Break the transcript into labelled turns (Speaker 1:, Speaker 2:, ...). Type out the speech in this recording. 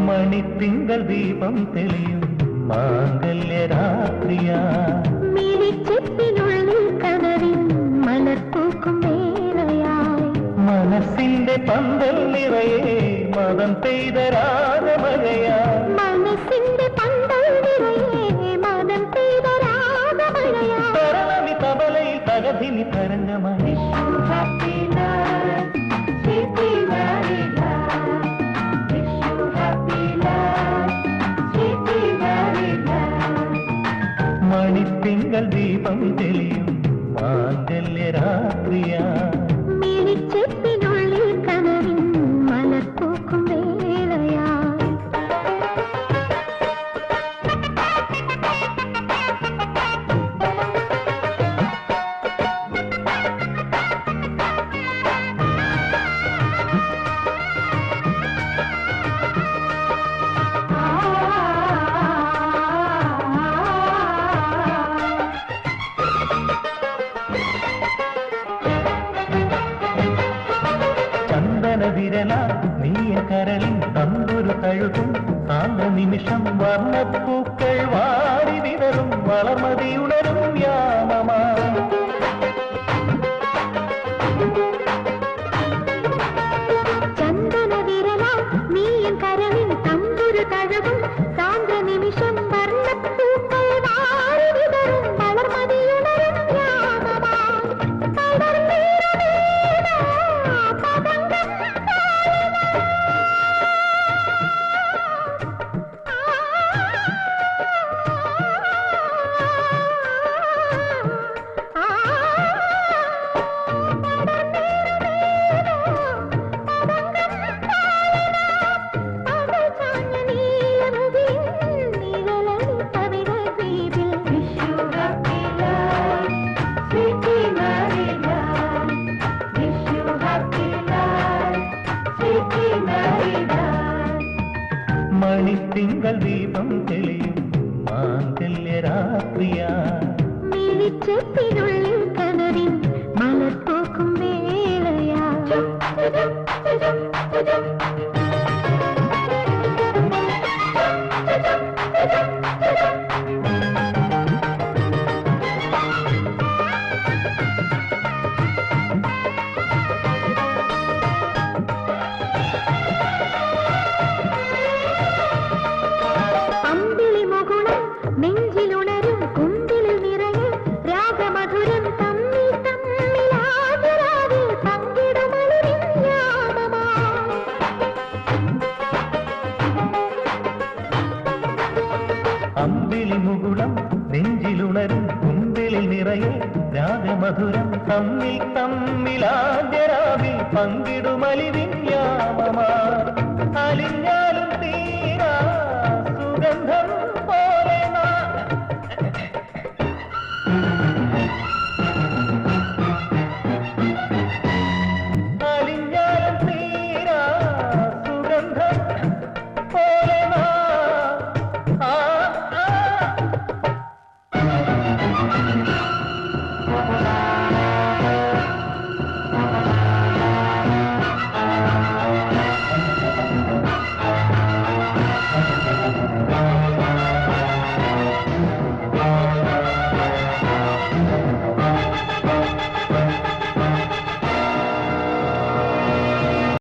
Speaker 1: മണിത്തിങ്കൾ ദീപം തെളിയും മാംഗല്യരാത്രിയാ
Speaker 2: മിഴിച്ചെപ്പിനുള്ളിൽ കനവിൻ മലർപ്പൂക്കും വേളയായി
Speaker 1: മനസ്സിന്റെ പന്തൽ നിറയെ മതം പെയ്ത രാഗമഴയാ
Speaker 2: മനസ്സിന്റെ പന്തൽ നിറയെ മതം പെയ്ത രാഗമഴയാ
Speaker 1: തരണമി തബലയിൽ തകതിനി തരംഗമായി മണിത്തിങ്കൾ ദീപം തെളിയും മാംഗല്യരാത്രിയാ
Speaker 2: മിഴിച്ചെപ്പിനുള്ളിൽ കനവിൻ മലർപ്പൂക്കും വേളയായി
Speaker 1: വിരല നീയ കരളിൽ തമ്പുരു കഴുകും സാന്ത നിമിഷം വർണ്ണപ്പൂക്കൾ വാരി വിതറും വളമതിയുണരും യാമമാ
Speaker 2: ചന്ദന വിരല നീയ കരളിൽ തമ്പുരു കഴുകും സാന്ത നിമിഷം വർണ്ണപ്പൂക്കൾ വാരി വിതറും വളമതിയുണരും യാമമാ
Speaker 1: മണിത്തിങ്കൾ ദീപം തെളിയും മാംഗല്യരാത്രിയാ
Speaker 2: മിഴിച്ചെപ്പിനുള്ളിൽ കനവിൻ മലർപ്പൂക്കും വേളയാ നെഞ്ചിലുണരും കുന്തിലിൽ നിറയെ രാഗമധുരം തമ്മിൽ തമ്മിലാതിരാവിൽ പങ്കിടുമളിരിൻ യാമമായി
Speaker 1: അമ്പിളി മുകുളം നെഞ്ചിലുണരും കുന്തിലിൽ നിറയെ രാഗമധുരം തമ്മിൽ തമ്മിലാജരാവിൽ പങ്കിടുമലിവിൻ യാമമാ അലിഞ്ഞാലും തീരാ സുഗന്ധം